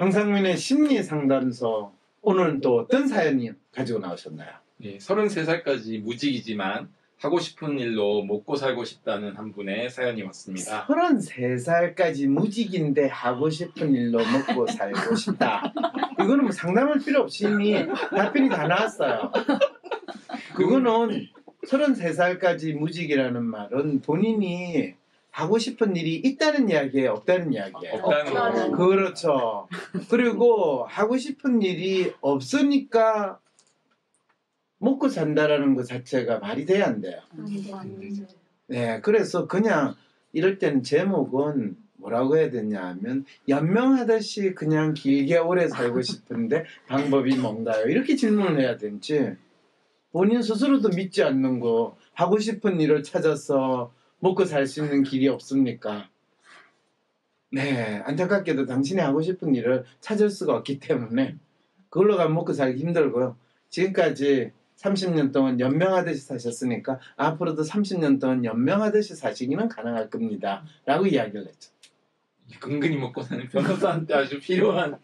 황상민의 심리상담소, 오늘은 또 어떤 사연이 가지고 나오셨나요? 예, 33살까지 무직이지만 하고 싶은 일로 먹고 살고 싶다는 한 분의 사연이 왔습니다. 33살까지 무직인데 하고 싶은 일로 먹고 살고 싶다. 이거는 뭐 상담할 필요 없이 이미 답변이 다 나왔어요. 그거는 33살까지 무직이라는 말은 본인이 하고 싶은 일이 있다는 이야기예요? 없다는 이야기예요? 없다는 거. 그렇죠. 그리고 하고 싶은 일이 없으니까 먹고 산다라는 것 자체가 말이 돼야 안 돼요. 네, 그래서 그냥 이럴 때는 제목은 뭐라고 해야 되냐 하면 연명하듯이 그냥 길게 오래 살고 싶은데 방법이 뭔가요? 이렇게 질문을 해야 되지. 본인 스스로도 믿지 않는 거 하고 싶은 일을 찾아서 먹고 살 수 있는 길이 없습니까? 네, 안타깝게도 당신이 하고 싶은 일을 찾을 수가 없기 때문에 그걸로 가면 먹고 살기 힘들고요. 지금까지 30년 동안 연명하듯이 사셨으니까 앞으로도 30년 동안 연명하듯이 사시기는 가능할 겁니다. 라고 이야기를 했죠. 근근히 먹고 사는 변호사한테 아주 필요한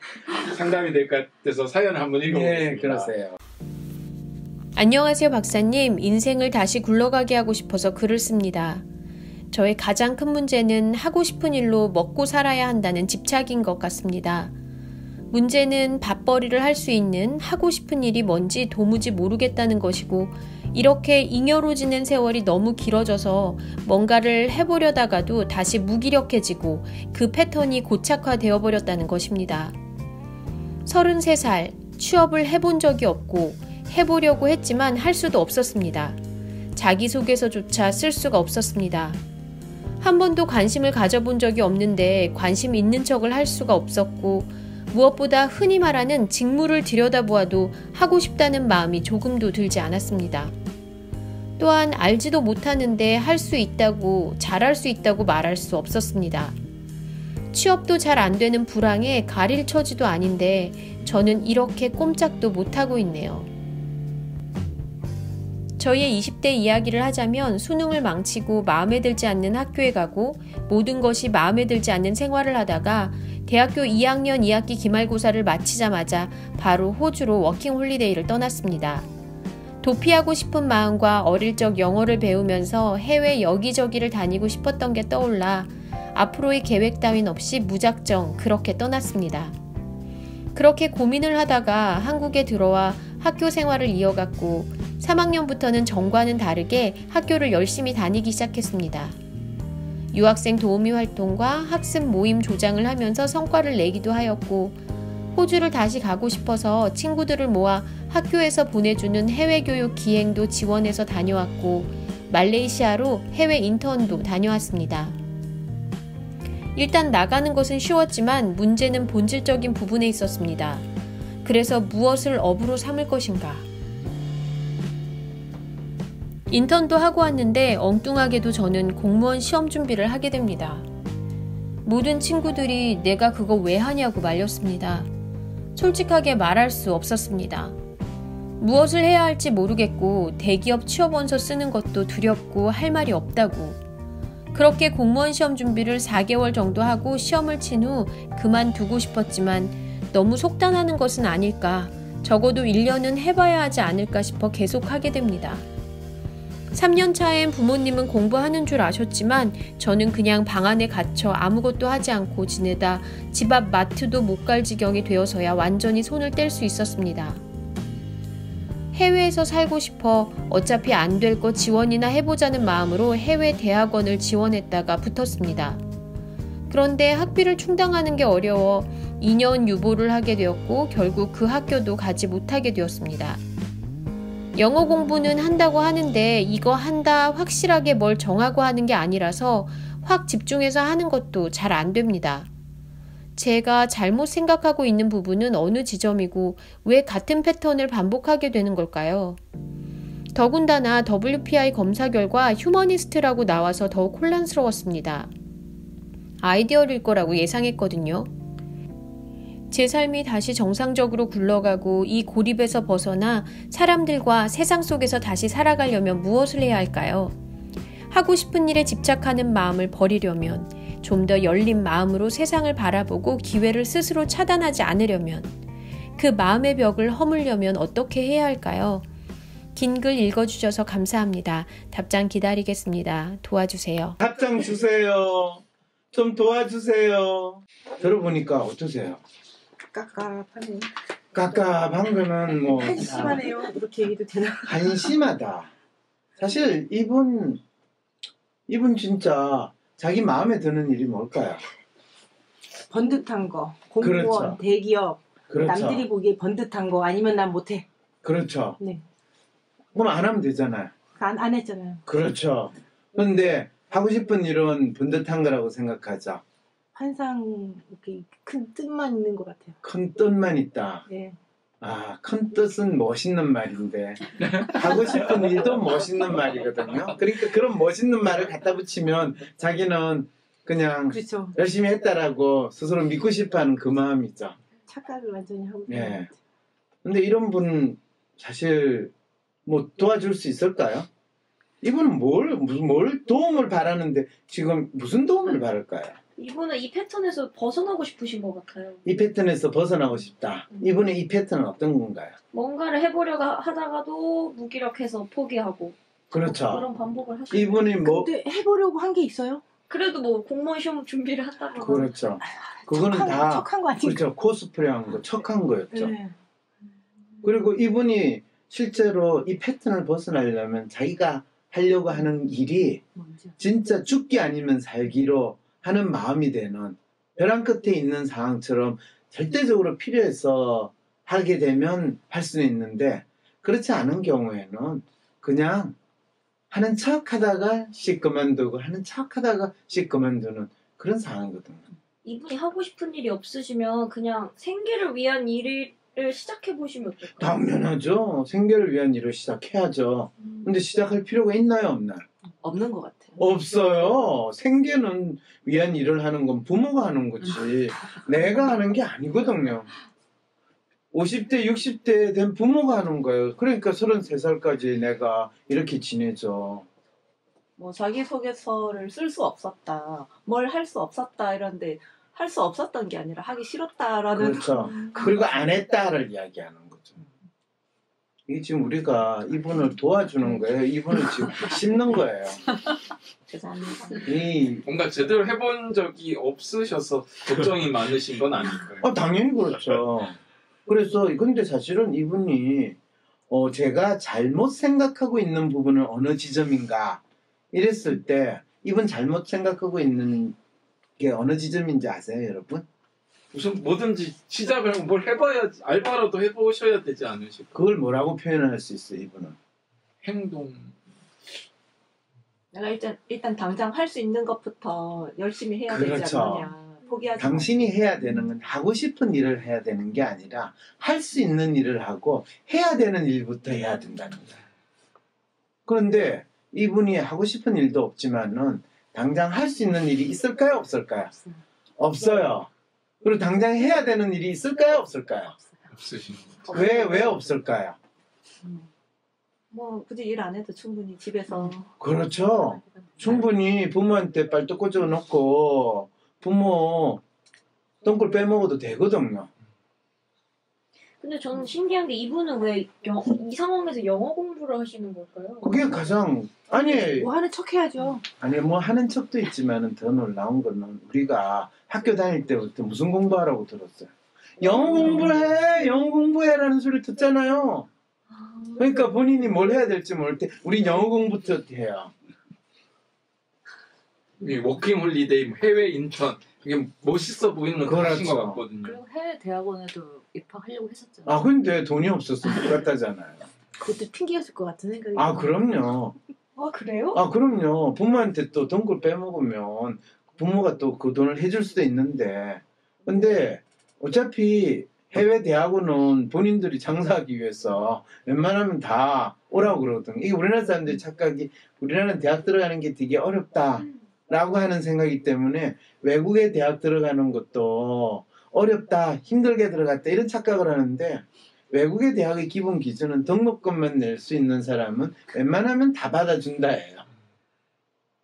상담이 될 것 같아서 사연을 한번 읽어보겠습니다. 네, 그러세요. 안녕하세요, 박사님. 인생을 다시 굴러가게 하고 싶어서 글을 씁니다. 저의 가장 큰 문제는 하고 싶은 일로 먹고 살아야 한다는 집착인 것 같습니다. 문제는 밥벌이를 할 수 있는 하고 싶은 일이 뭔지 도무지 모르겠다는 것이고, 이렇게 잉여로지는 세월이 너무 길어져서 뭔가를 해보려다가도 다시 무기력해지고 그 패턴이 고착화되어 버렸다는 것입니다. 33살, 취업을 해본 적이 없고 해보려고 했지만 할 수도 없었습니다. 자기소개서조차 쓸 수가 없었습니다. 한 번도 관심을 가져본 적이 없는데 관심 있는 척을 할 수가 없었고, 무엇보다 흔히 말하는 직무를 들여다보아도 하고 싶다는 마음이 조금도 들지 않았습니다. 또한 알지도 못하는데 할 수 있다고, 잘할 수 있다고 말할 수 없었습니다. 취업도 잘 안 되는 불황에 가릴 처지도 아닌데 저는 이렇게 꼼짝도 못하고 있네요. 저희의 20대 이야기를 하자면 수능을 망치고 마음에 들지 않는 학교에 가고 모든 것이 마음에 들지 않는 생활을 하다가 대학교 2학년 2학기 기말고사를 마치자마자 바로 호주로 워킹홀리데이를 떠났습니다. 도피하고 싶은 마음과 어릴 적 영어를 배우면서 해외 여기저기를 다니고 싶었던 게 떠올라 앞으로의 계획 따윈 없이 무작정 그렇게 떠났습니다. 그렇게 고민을 하다가 한국에 들어와 학교 생활을 이어갔고 3학년부터는 전과는 다르게 학교를 열심히 다니기 시작했습니다. 유학생 도우미 활동과 학습 모임 조장을 하면서 성과를 내기도 하였고, 호주를 다시 가고 싶어서 친구들을 모아 학교에서 보내주는 해외교육 기행도 지원해서 다녀왔고, 말레이시아로 해외 인턴도 다녀왔습니다. 일단 나가는 것은 쉬웠지만 문제는 본질적인 부분에 있었습니다. 그래서 무엇을 업으로 삼을 것인가? 인턴도 하고 왔는데 엉뚱하게도 저는 공무원 시험 준비를 하게 됩니다. 모든 친구들이 내가 그거 왜 하냐고 말렸습니다. 솔직하게 말할 수 없었습니다. 무엇을 해야 할지 모르겠고 대기업 취업원서 쓰는 것도 두렵고 할 말이 없다고. 그렇게 공무원 시험 준비를 4개월 정도 하고 시험을 친 후 그만두고 싶었지만 너무 속단하는 것은 아닐까, 적어도 1년은 해봐야 하지 않을까 싶어 계속하게 됩니다. 3년 차엔 부모님은 공부하는 줄 아셨지만 저는 그냥 방 안에 갇혀 아무것도 하지 않고 지내다 집 앞 마트도 못 갈 지경이 되어서야 완전히 손을 뗄 수 있었습니다. 해외에서 살고 싶어 어차피 안 될 거 지원이나 해보자는 마음으로 해외 대학원을 지원했다가 붙었습니다. 그런데 학비를 충당하는 게 어려워 2년 유보를 하게 되었고 결국 그 학교도 가지 못하게 되었습니다. 영어 공부는 한다고 하는데 이거 한다 확실하게 뭘 정하고 하는 게 아니라서 확 집중해서 하는 것도 잘 안 됩니다. 제가 잘못 생각하고 있는 부분은 어느 지점이고 왜 같은 패턴을 반복하게 되는 걸까요? 더군다나 WPI 검사 결과 휴머니스트라고 나와서 더욱 혼란스러웠습니다. 아이디어일 거라고 예상했거든요. 제 삶이 다시 정상적으로 굴러가고 이 고립에서 벗어나 사람들과 세상 속에서 다시 살아가려면 무엇을 해야 할까요? 하고 싶은 일에 집착하는 마음을 버리려면, 좀 더 열린 마음으로 세상을 바라보고 기회를 스스로 차단하지 않으려면, 그 마음의 벽을 허물려면 어떻게 해야 할까요? 긴 글 읽어주셔서 감사합니다. 답장 기다리겠습니다. 도와주세요. 답장 주세요. 좀 도와주세요. 들어보니까 어떠세요? 깝깝하네요. 깝깝한 거는 뭐 한심하네요. 이렇게 얘기도 되나? 한심하다. 사실 이분 진짜 자기 마음에 드는 일이 뭘까요? 번듯한 거, 공무원, 그렇죠. 대기업, 그렇죠. 남들이 보기에 번듯한 거 아니면 난 못해. 그렇죠. 네, 그럼 안 하면 되잖아요. 안 했잖아요. 그렇죠. 그런데 하고 싶은 일은 번듯한 거라고 생각하죠. 항상 이렇게 큰 뜻만 있는 것 같아요. 큰 뜻만 있다. 네. 아, 큰 뜻은 멋있는 말인데 하고 싶은 일도 멋있는 말이거든요. 그러니까 그런 멋있는 말을 갖다 붙이면 자기는 그냥 그렇죠. 열심히 했다라고 스스로 믿고 싶어하는 그 마음이죠. 착각을 완전히 하고 있는 네. 것 같아요. 근데 이런 분 사실 뭐 도와줄 수 있을까요? 이분은 뭘 도움을 바라는데 지금 무슨 도움을 바랄까요? 이분은 이 패턴에서 벗어나고 싶으신 것 같아요. 이 패턴에서 벗어나고 싶다. 이분의 이 패턴은 어떤 건가요? 뭔가를 해보려고 하다가도 무기력해서 포기하고 그렇죠. 그런 반복을 하시는 이분이 뭐 근데 해보려고 한 게 있어요? 그래도 뭐 공무원 시험 준비를 한다거나 그렇죠. 그거는 다 척한 거 아닌가? 그렇죠. 코스프레한 거, 척한 거였죠. 네. 그리고 이분이 실제로 이 패턴을 벗어나려면 자기가 하려고 하는 일이 뭔지. 진짜 죽기 아니면 살기로 하는 마음이 되는 벼랑 끝에 있는 상황처럼 절대적으로 필요해서 하게 되면 할 수는 있는데 그렇지 않은 경우에는 그냥 하는 척 하다가 씩 그만두고 하는 척 하다가 씩 그만두는 그런 상황이거든요. 이분이 하고 싶은 일이 없으시면 그냥 생계를 위한 일을 시작해보시면 어떨까요? 당연하죠. 생계를 위한 일을 시작해야죠. 근데 시작할 필요가 있나요, 없나요? 없는 것 같아요. 없어요. 생계는 위한 일을 하는 건 부모가 하는 거지. 내가 하는 게 아니거든요. 50대, 60대 된 부모가 하는 거예요. 그러니까 33살까지 내가 이렇게 지내죠. 뭐 자기소개서를 쓸 수 없었다, 뭘 할 수 없었다 이런데 할 수 없었던 게 아니라 하기 싫었다라는 그렇죠. 그리고 안 했다를 이야기하는 거죠. 이게 지금 우리가 이분을 도와주는 거예요. 이분을 지금 씹는 거예요. 죄송합니다. 뭔가 제대로 해본 적이 없으셔서 걱정이 많으신 건 아닐까요? 당연히 그렇죠. 그래서 근데 사실은 이분이 제가 잘못 생각하고 있는 부분은 어느 지점인가 이랬을 때 이분 잘못 생각하고 있는 게 어느 지점인지 아세요, 여러분? 우선 뭐든지 시작을 뭘 해봐야지 알바라도 해보셔야 되지 않으실까요? 그걸 뭐라고 표현할 수 있어요, 이분은? 행동. 내가 일단 당장 할 수 있는 것부터 열심히 해야 되지 그렇죠. 않느냐. 포기하지 당신이 해야 되는 건 하고 싶은 일을 해야 되는 게 아니라 할 수 있는 일을 하고 해야 되는 일부터 해야 된다는 거예요. 그런데 이분이 하고 싶은 일도 없지만은 당장 할 수 있는 일이 있을까요, 없을까요? 없어요. 없어요. 그리고 당장 해야 되는 일이 있을까요, 없을까요? 없으신 것 왜 없을까요? 뭐 굳이 일 안 해도 충분히 집에서 그렇죠. 충분히 부모한테 빨대 꽂아 놓고 부모 똥굴 빼먹어도 되거든요. 근데 저는 신기한 게 이분은 왜 이 상황에서 영어 공부를 하시는 걸까요? 그게 가장 뭐 하는 척 해야죠. 뭐 하는 척도 있지만은 더 놀라운 거는 우리가 학교 다닐 때부터 무슨 공부하라고 들었어요. 영어 공부해라는 소리를 듣잖아요. 그러니까 본인이 뭘 해야 될지 모를 때 우리 영어 공부부터 해요. 워킹홀리데이, 해외 인턴 이게 멋있어 보이는 거 하신 것 그렇죠. 같거든요. 그리고 해외 대학원에도 입학하려고 했었잖아요. 근데 돈이 없어서 못 갔다잖아요. 그것도 핑계였을 것 같은 생각이. 그럼요. 그래요? 그럼요. 부모한테 또 돈을 빼먹으면 부모가 또 그 돈을 해줄 수도 있는데 근데 어차피 해외 대학원은 본인들이 장사하기 위해서 웬만하면 다 오라고 그러거든요. 이게 우리나라 사람들이 착각이 우리나라는 대학 들어가는 게 되게 어렵다라고 하는 생각이기 때문에 외국에 대학 들어가는 것도 어렵다, 힘들게 들어갔다 이런 착각을 하는데 외국의 대학의 기본 기준은 등록금만 낼 수 있는 사람은 웬만하면 다 받아준다예요.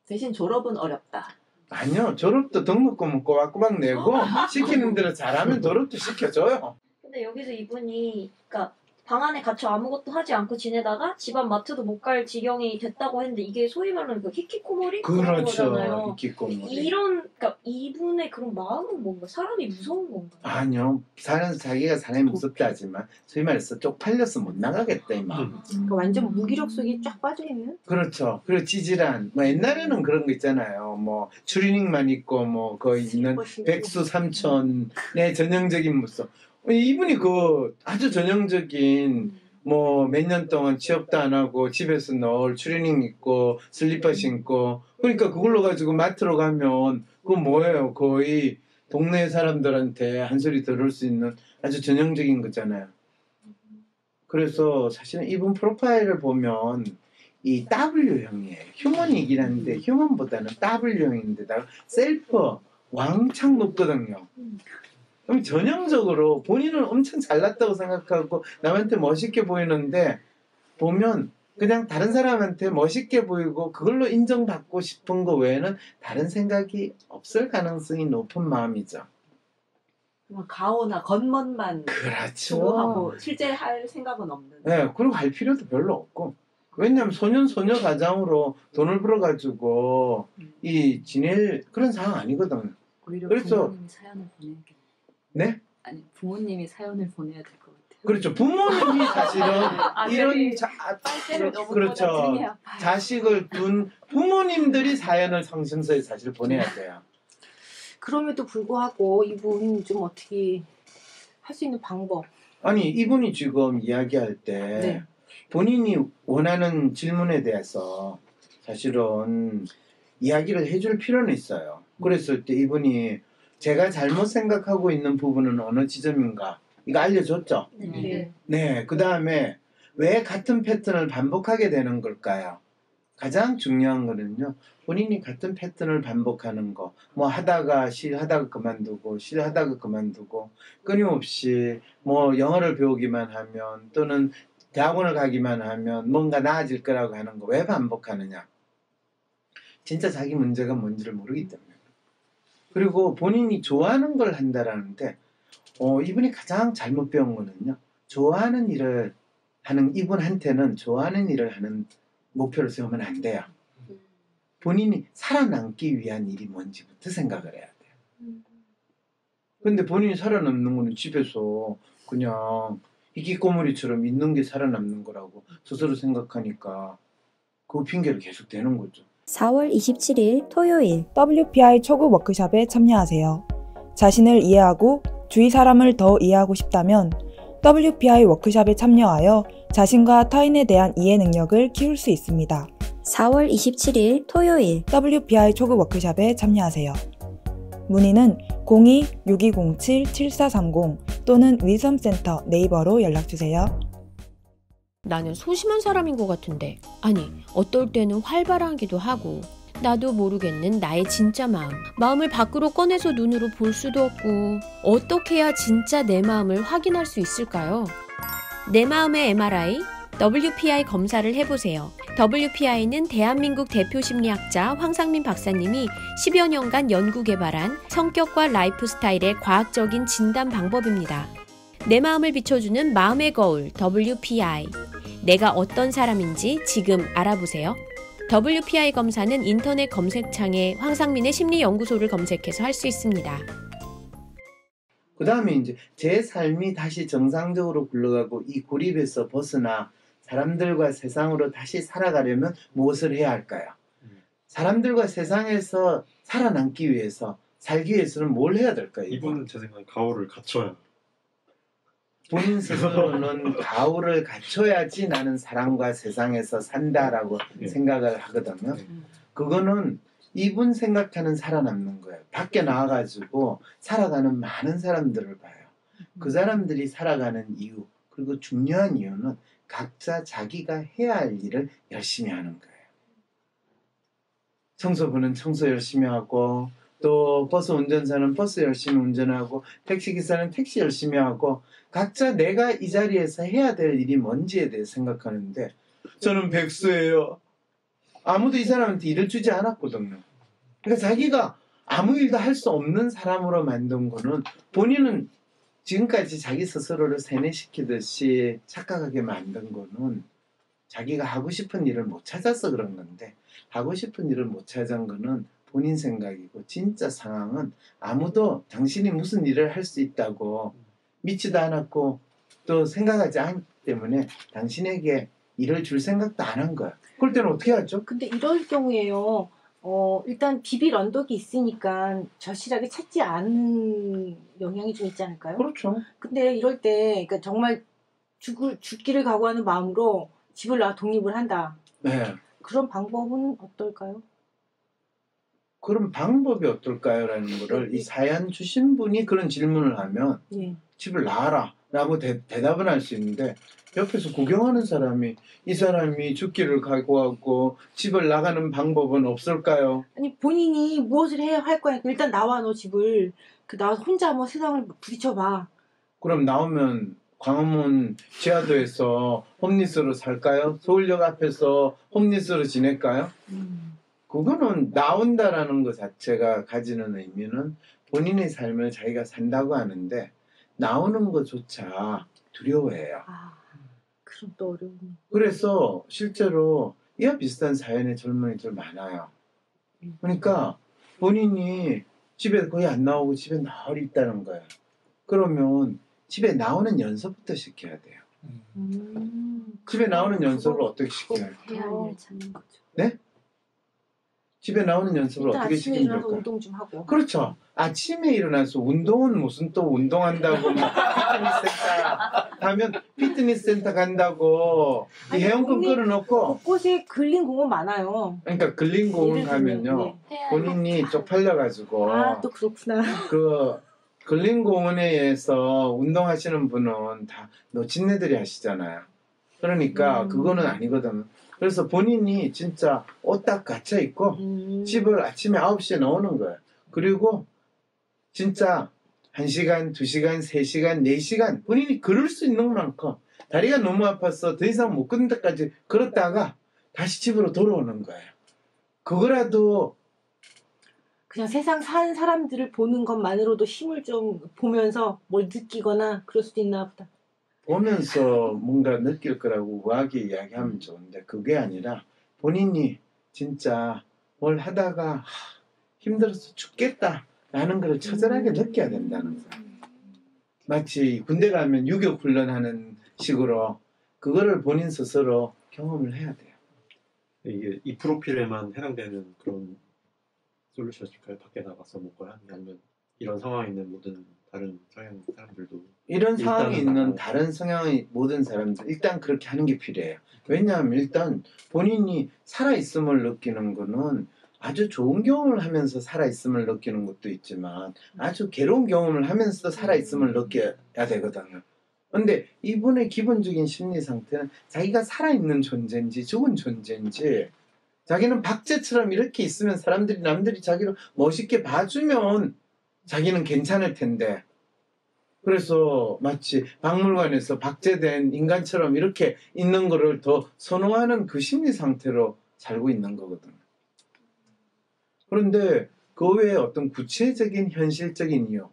대신 졸업은 어렵다. 아니요. 졸업도 등록금은 꼬박꼬박 내고 시키는 대로 잘하면 졸업도 시켜줘요. 근데 여기서 이분이 그러니까 방 안에 갇혀 아무것도 하지 않고 지내다가 집안 마트도 못 갈 지경이 됐다고 했는데 이게 소위 말하는 그 히키코모리 그런 그렇죠. 거잖아요. 히키코모리. 이런 그러니까 이분의 그런 마음은 뭔가 사람이 무서운 건가요? 아니요. 자기가 사람이 무섭다 하지만 소위 말해서 쪽팔려서 못 나가겠다 이 마음. 그러니까 완전 무기력 속에 쫙 빠져있는? 그렇죠. 그리고 찌질한 뭐 옛날에는 그런 거 있잖아요. 뭐 추리닝만 입고 뭐 거의 있는 백수 삼촌의 전형적인 모습. 이분이 그 아주 전형적인 뭐 몇 년 동안 취업도 안 하고 집에서 늘 추리닝 입고 슬리퍼 신고 그러니까 그걸로 가지고 마트로 가면 그거 뭐예요? 거의 동네 사람들한테 한 소리 들을 수 있는 아주 전형적인 거잖아요. 그래서 사실은 이분 프로파일을 보면 이 W형이에요. 휴먼이긴한데 휴먼보다는 W형인데다가 셀프 왕창 높거든요. 그럼 전형적으로 본인은 엄청 잘났다고 생각하고 남한테 멋있게 보이는데 보면 그냥 다른 사람한테 멋있게 보이고 그걸로 인정받고 싶은 거 외에는 다른 생각이 없을 가능성이 높은 마음이죠. 가오나 겉멋만 그렇죠. 추구하고 실제 할 생각은 없는. 네, 그리고 할 필요도 별로 없고. 왜냐하면 소녀 가장으로 돈을 벌어가지고 이 지낼 그런 상황 아니거든요. 오히려 그래서- 부모님이 사연을 보내야겠네. 네? 아니 부모님이 사연을 보내야 될 것 같아요. 그렇죠. 부모님이 사실은 이런 빨대를 너무 그렇죠. 등이 아파요. 자식을 둔 부모님들이 사연을 상심서에 사실 보내야 돼요. 그럼에도 불구하고 이분 좀 어떻게 할 수 있는 방법. 아니 이분이 지금 이야기할 때 네. 본인이 원하는 질문에 대해서 사실은 이야기를 해줄 필요는 있어요. 그랬을 때 이분이 제가 잘못 생각하고 있는 부분은 어느 지점인가 이거 알려줬죠. 네. 네, 그 다음에 왜 같은 패턴을 반복하게 되는 걸까요? 가장 중요한 거는요, 본인이 같은 패턴을 반복하는 거, 뭐 하다가 하다가 그만두고, 하다가 그만두고, 끊임없이 뭐 영어를 배우기만 하면 또는 대학원을 가기만 하면 뭔가 나아질 거라고 하는 거 왜 반복하느냐? 진짜 자기 문제가 뭔지를 모르기 때문에. 그리고 본인이 좋아하는 걸 한다라는데, 이분이 가장 잘못 배운 거는요, 좋아하는 일을 하는 이분한테는 좋아하는 일을 하는 목표를 세우면 안 돼요. 본인이 살아남기 위한 일이 뭔지부터 생각을 해야 돼요. 근데 본인이 살아남는 거는 집에서 그냥 희귀꼬물이처럼 있는 게 살아남는 거라고 스스로 생각하니까 그 핑계를 계속 대는 거죠. 4월 27일 토요일 WPI 초급 워크숍에 참여하세요. 자신을 이해하고 주위 사람을 더 이해하고 싶다면 WPI 워크숍에 참여하여 자신과 타인에 대한 이해 능력을 키울 수 있습니다. 4월 27일 토요일 WPI 초급 워크숍에 참여하세요. 문의는 02-6207-7430 또는 위섬센터 네이버로 연락주세요. 나는 소심한 사람인 것 같은데, 아니 어떨 때는 활발하기도 하고, 나도 모르겠는 나의 진짜 마음을 밖으로 꺼내서 눈으로 볼 수도 없고, 어떻게 해야 진짜 내 마음을 확인할 수 있을까요? 내 마음의 MRI, WPI 검사를 해보세요. WPI는 대한민국 대표 심리학자 황상민 박사님이 10여 년간 연구 개발한 성격과 라이프 스타일의 과학적인 진단 방법입니다. 내 마음을 비춰주는 마음의 거울 WPI. 내가 어떤 사람인지 지금 알아보세요. WPI 검사는 인터넷 검색창에 황상민의 심리연구소를 검색해서 할 수 있습니다. 그 다음에 이제 제 삶이 다시 정상적으로 굴러가고 이 고립에서 벗어나 사람들과 세상으로 다시 살아가려면 무엇을 해야 할까요? 사람들과 세상에서 살아남기 위해서, 살기 위해서는 뭘 해야 될까요? 이분은 제 생각에 가오를 갖춰야. 본인 스스로는 가오를 갖춰야지 나는 사람과 세상에서 산다라고 생각을 하거든요. 그거는 이분 생각하는 살아남는 거예요. 밖에 나와가지고 살아가는 많은 사람들을 봐요. 그 사람들이 살아가는 이유, 그리고 중요한 이유는 각자 자기가 해야 할 일을 열심히 하는 거예요. 청소부는 청소 열심히 하고, 또 버스 운전사는 버스 열심히 운전하고, 택시기사는 택시 열심히 하고, 각자 내가 이 자리에서 해야 될 일이 뭔지에 대해 생각하는데, 저는 백수예요. 아무도 이 사람한테 일을 주지 않았거든요. 그러니까 자기가 아무 일도 할 수 없는 사람으로 만든 거는 본인은 지금까지 자기 스스로를 세뇌시키듯이 착각하게 만든 거는 자기가 하고 싶은 일을 못 찾아서 그런 건데 하고 싶은 일을 못 찾은 거는 본인 생각이고 진짜 상황은 아무도 당신이 무슨 일을 할 수 있다고 믿지도 않았고 또 생각하지 않기 때문에 당신에게 일을 줄 생각도 안 한 거야. 그럴 때는 어떻게 하죠? 근데 이럴 경우에요. 일단 비빌 언덕이 있으니까 절실하게 찾지 않은 영향이 좀 있지 않을까요? 그렇죠. 근데 이럴 때 그러니까 정말 죽기를 각오하는 마음으로 집을 나와 독립을 한다. 네. 그런 방법은 어떨까요? 그럼 방법이 어떨까요?라는 거를 이 사연 주신 분이 그런 질문을 하면 예. 집을 나와라 라고 대답은 할 수 있는데 옆에서 구경하는 사람이 이 사람이 죽기를 각오하고 집을 나가는 방법은 없을까요? 아니 본인이 무엇을 해야 할 거야. 일단 나와 너 집을. 나와서 혼자 한번 세상을 부딪혀봐. 그럼 나오면 광화문 지하도에서 홈리스로 살까요? 서울역 앞에서 홈리스로 지낼까요? 그거는 나온다라는 것 자체가 가지는 의미는 본인의 삶을 자기가 산다고 하는데 나오는 것조차 두려워해요. 그럼 또 어려운. 그래서 실제로 이와 비슷한 사연의 젊은이들 많아요. 그러니까 본인이 집에 거의 안 나오고 집에 나올 있다는 거예요. 그러면 집에 나오는 연습부터 시켜야 돼요. 집에 나오는 연습을 어떻게 시켜요? 해야 할 일 찾는 거죠. 네? 집에 나오는 연습을 일단 어떻게 아침에 시키면 일어나서 좋을까요? 운동 좀 하고. 그렇죠. 아침에 일어나서 운동은 무슨 또 운동한다고 피트니스 센터 가면 피트니스 센터 간다고 아니, 회원권 끌어놓고 곳곳에 근린 공원 많아요. 그러니까 근린공원 예를 들면, 가면요 본인이 쪽팔려가지고 또 그렇구나. 그 근린공원에 의해서 운동하시는 분은 다 노친네들이 하시잖아요. 그러니까 그거는 아니거든. 그래서 본인이 진짜 옷 딱 갖춰 입고 집을 아침에 9시에 나오는 거예요. 그리고 진짜 1시간, 2시간, 3시간, 4시간 본인이 걸을 수 있는 만큼 다리가 너무 아파서 더 이상 못 걷는 데까지 걸었다가 다시 집으로 돌아오는 거예요. 그거라도 그냥 세상 사는 사람들을 보는 것만으로도 힘을 좀 보면서 뭘 느끼거나 그럴 수도 있나 보다. 보면서 뭔가 느낄 거라고 우아하게 이야기하면 좋은데 그게 아니라 본인이 진짜 뭘 하다가 힘들어서 죽겠다라는 걸 처절하게 느껴야 된다는 거예요. 마치 군대 가면 유격 훈련하는 식으로 그거를 본인 스스로 경험을 해야 돼요. 이게 이 프로필에만 해당되는 그런 솔루션일까요? 밖에 나가서 뭔가 아니면 이런 상황에 있는 모든 다른 성향 사람들도 이런 상황이 있는 나가고. 다른 성향의 모든 사람들 일단 그렇게 하는 게 필요해요. 왜냐하면 일단 본인이 살아있음을 느끼는 거는 아주 좋은 경험을 하면서 살아있음을 느끼는 것도 있지만 아주 괴로운 경험을 하면서 살아있음을 느껴야 되거든요. 근데 이분의 기본적인 심리 상태는 자기가 살아있는 존재인지 죽은 존재인지 자기는 박제처럼 이렇게 있으면 남들이 자기를 멋있게 봐주면 자기는 괜찮을 텐데 그래서 마치 박물관에서 박제된 인간처럼 이렇게 있는 거를 더 선호하는 그 심리 상태로 살고 있는 거거든요. 그런데 그 외에 어떤 구체적인 현실적인 이유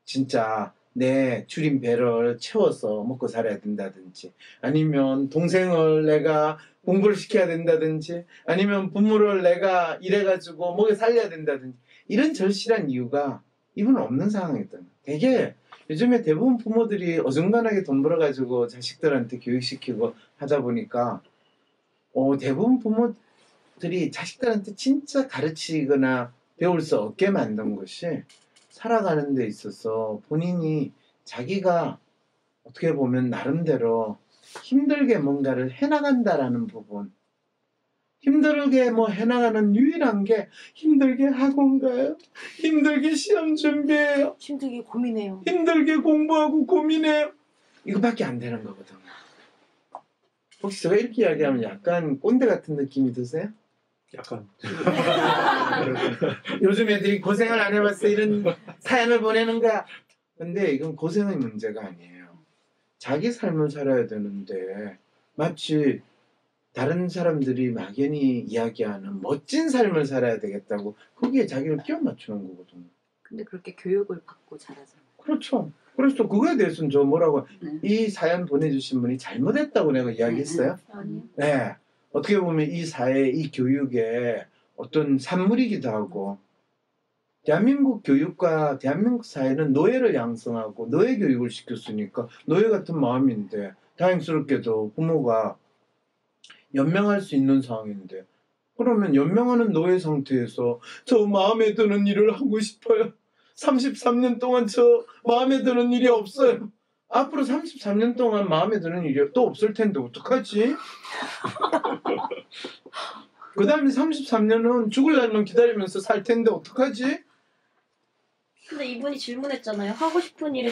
진짜 내 줄인 배를 채워서 먹고 살아야 된다든지 아니면 동생을 내가 공부를 시켜야 된다든지 아니면 부모를 내가 일해가지고 먹여 살려야 된다든지 이런 절실한 이유가 이분은 없는 상황이거든요. 되게 요즘에 대부분 부모들이 어중간하게 돈 벌어가지고 자식들한테 교육시키고 하다 보니까 대부분 부모들이 자식들한테 진짜 가르치거나 배울 수 없게 만든 것이 살아가는 데 있어서 본인이 자기가 어떻게 보면 나름대로 힘들게 뭔가를 해나간다라는 부분 힘들게 해나가는 유일한 게 힘들게 학원 가요. 힘들게 시험 준비해요. 힘들게 고민해요. 힘들게 공부하고 고민해요. 이거밖에 안 되는 거거든요. 혹시 제가 이렇게 이야기하면 약간 꼰대 같은 느낌이 드세요? 약간 요즘 애들이 고생을 안 해봤어 이런 사연을 보내는 거야. 근데 이건 고생의 문제가 아니에요. 자기 삶을 살아야 되는데 마치 다른 사람들이 막연히 이야기하는 멋진 삶을 살아야 되겠다고 거기에 자기를 끼워 맞추는 거거든요. 근데 그렇게 교육을 받고 자라잖아요. 그렇죠. 그래서 그거에 대해서는 저 뭐라고 네. 이 사연 보내주신 분이 잘못했다고 내가 이야기했어요. 아니요. 네. 어떻게 보면 이 사회, 이 교육의 어떤 산물이기도 하고 대한민국 교육과 대한민국 사회는 노예를 양성하고 노예 교육을 시켰으니까 노예 같은 마음인데 다행스럽게도 부모가 연명할 수 있는 상황인데 그러면 연명하는 노예 상태에서 저 마음에 드는 일을 하고 싶어요. 33년 동안 저 마음에 드는 일이 없어요. 앞으로 33년 동안 마음에 드는 일이 또 없을 텐데 어떡하지? 그 다음에 33년은 죽을 날만 기다리면서 살 텐데 어떡하지? 근데 이분이 질문했잖아요. 하고 싶은 일에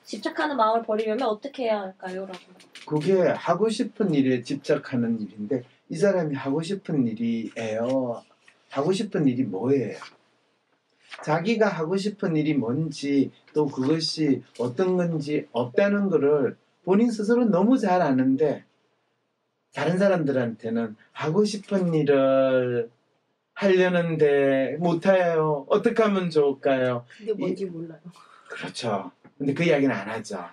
집착하는 마음을 버리려면 어떻게 해야 할까요? 라고. 그게 하고 싶은 일에 집착하는 일인데 이 사람이 하고 싶은 일이에요. 하고 싶은 일이 뭐예요? 자기가 하고 싶은 일이 뭔지 또 그것이 어떤 건지 없다는 거를 본인 스스로 너무 잘 아는데 다른 사람들한테는 하고 싶은 일을 하려는데 못해요. 어떻게 하면 좋을까요? 근데 뭔지 몰라요. 그렇죠. 근데 그 이야기는 안 하죠.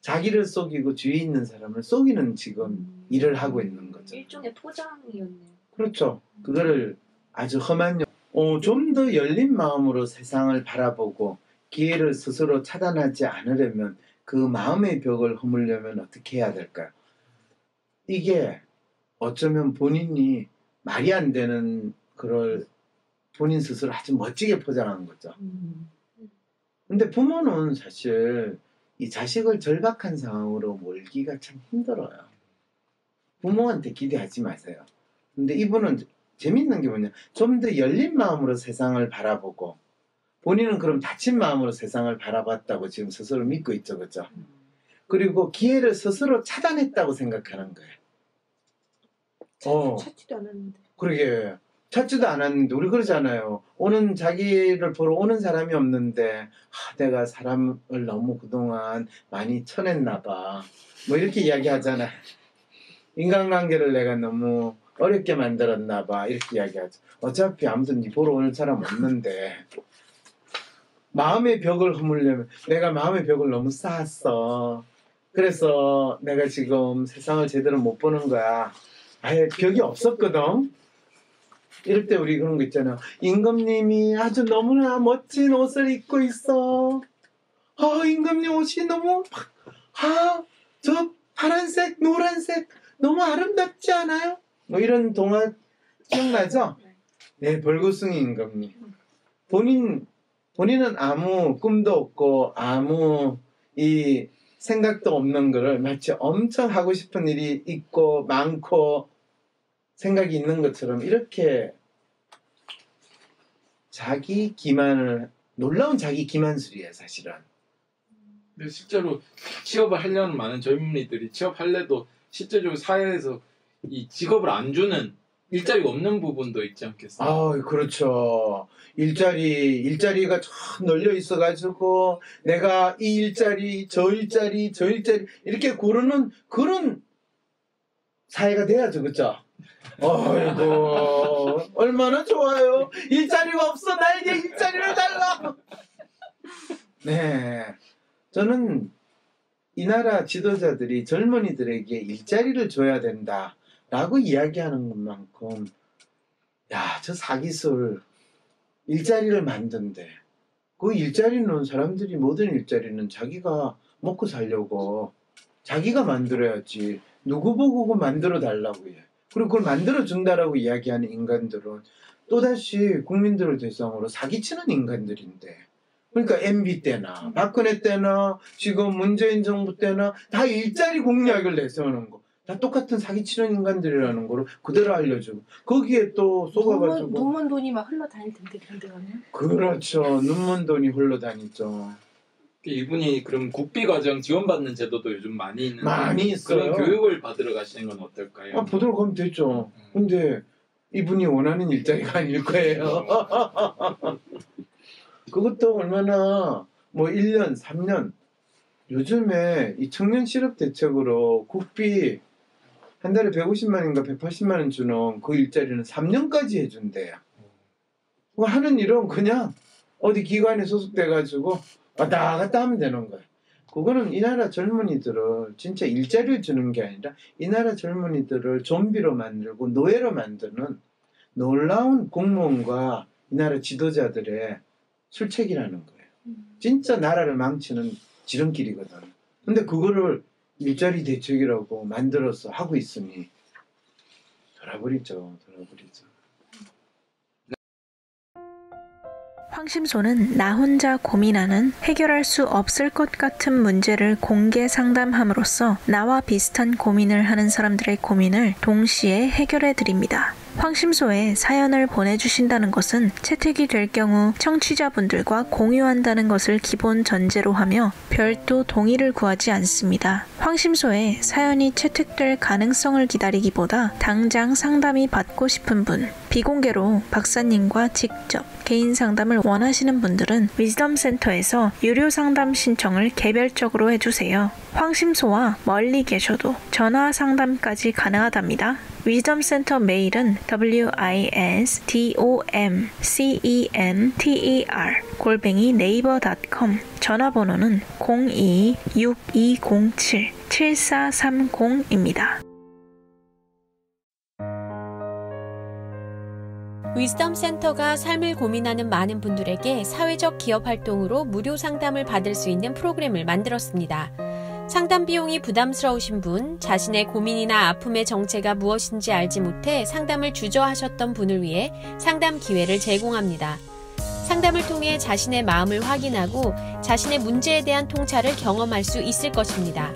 자기를 속이고 주위에 있는 사람을 속이는 지금 일을 하고 있는 거죠. 일종의 포장이었네요. 그렇죠. 그거를 아주 험한 좀 더 열린 마음으로 세상을 바라보고 기회를 스스로 차단하지 않으려면 그 마음의 벽을 허물려면 어떻게 해야 될까요? 이게 어쩌면 본인이 말이 안 되는 그걸 본인 스스로 아주 멋지게 포장한 거죠. 근데 부모는 사실 이 자식을 절박한 상황으로 몰기가 참 힘들어요. 부모한테 기대하지 마세요. 근데 이분은 재밌는 게 뭐냐, 좀 더 열린 마음으로 세상을 바라보고 본인은 그럼 닫힌 마음으로 세상을 바라봤다고 지금 스스로 믿고 있죠, 그죠? 그리고 기회를 스스로 차단했다고 생각하는 거예요. 찾지도 않았는데. 그러게 찾지도 않았는데 우리 그러잖아요. 자기를 보러 오는 사람이 없는데 내가 사람을 너무 그동안 많이 쳐냈나 봐. 뭐 이렇게 이야기하잖아요. 인간관계를 내가 너무 어렵게 만들었나 봐. 이렇게 이야기하죠. 어차피 아무도 네 보러 오는 사람 없는데 마음의 벽을 허물려면 내가 마음의 벽을 너무 쌓았어. 그래서 내가 지금 세상을 제대로 못 보는 거야. 아예 벽이 없었거든. 이럴 때 우리 그런 거 있잖아. 임금님이 아주 너무나 멋진 옷을 입고 있어. 임금님 옷이 너무 저 파란색, 노란색 너무 아름답지 않아요? 뭐 이런 동화 기억나죠? 네, 벌거숭이 임금님. 본인은 아무 꿈도 없고 아무 이 생각도 없는 거를 마치 엄청 하고 싶은 일이 있고 많고 생각이 있는 것처럼 이렇게 놀라운 자기 기만술이에요, 사실은. 근데 실제로 취업을 하려는 많은 젊은이들이 취업할래도 실제적으로 사회에서 이 직업을 안 주는 일자리가 없는 부분도 있지 않겠어요? 그렇죠. 일자리가 참 널려 있어가지고 내가 이 일자리, 저 일자리 이렇게 고르는 그런 사회가 돼야죠, 그렇죠? 아이고 얼마나 좋아요. 일자리가 없어. 나에게 일자리를 달라. 네, 저는 이 나라 지도자들이 젊은이들에게 일자리를 줘야 된다라고 이야기하는 것만큼 저 사기술 일자리를 만든대. 그 일자리는 사람들이 모든 일자리는 자기가 먹고 살려고 자기가 만들어야지 누구 보고 그거 만들어 달라고 해. 그리고 그걸 만들어준다라고 이야기하는 인간들은 또다시 국민들을 대상으로 사기치는 인간들인데, 그러니까 MB 때나 박근혜 때나 지금 문재인 정부 때나 다 일자리 공약을 내세우는 거. 다 똑같은 사기치는 인간들이라는 거를 그대로 알려주고 거기에 또 속아가지고 눈먼 돈이 막 흘러다닐 텐데 그런데 가면. 그렇죠. 눈먼 돈이 흘러다니죠. 이분이 그럼 국비과정 지원받는 제도도 요즘 많이 있는데 많이 있어요. 그런 교육을 받으러 가시는 건 어떨까요? 보도록 하면 되죠. 근데 이분이 원하는 일자리가 아닐 거예요. 그것도 얼마나 1년, 3년 요즘에 이 청년 실업 대책으로 국비 한 달에 150만인가 180만 원 주는 그 일자리는 3년까지 해준대요. 뭐 하는 일은 그냥 어디 기관에 소속돼가지고 왔다 갔다 하면 되는 거예요. 그거는 이 나라 젊은이들을 진짜 일자리를 주는 게 아니라 이 나라 젊은이들을 좀비로 만들고 노예로 만드는 놀라운 공무원과 이 나라 지도자들의 술책이라는 거예요. 진짜 나라를 망치는 지름길이거든. 근데 그거를 일자리 대책이라고 만들어서 하고 있으니 돌아버리죠. 황심소는 나 혼자 고민하는 해결할 수 없을 것 같은 문제를 공개 상담함으로써 나와 비슷한 고민을 하는 사람들의 고민을 동시에 해결해 드립니다. 황심소에 사연을 보내주신다는 것은 채택이 될 경우 청취자분들과 공유한다는 것을 기본 전제로 하며 별도 동의를 구하지 않습니다. 황심소에 사연이 채택될 가능성을 기다리기보다 당장 상담이 받고 싶은 분, 비공개로 박사님과 직접 개인 상담을 원하시는 분들은 위즈덤센터에서 유료 상담 신청을 개별적으로 해주세요. 황심소와 멀리 계셔도 전화 상담까지 가능하답니다. 위즈덤센터 메일은 wisdomcenter@naver.com, 전화번호는 02-6207-7430입니다. 위즈덤 센터가 삶을 고민하는 많은 분들에게 사회적 기업 활동으로 무료 상담을 받을 수 있는 프로그램을 만들었습니다. 상담 비용이 부담스러우신 분, 자신의 고민이나 아픔의 정체가 무엇인지 알지 못해 상담을 주저하셨던 분을 위해 상담 기회를 제공합니다. 상담을 통해 자신의 마음을 확인하고 자신의 문제에 대한 통찰을 경험할 수 있을 것입니다.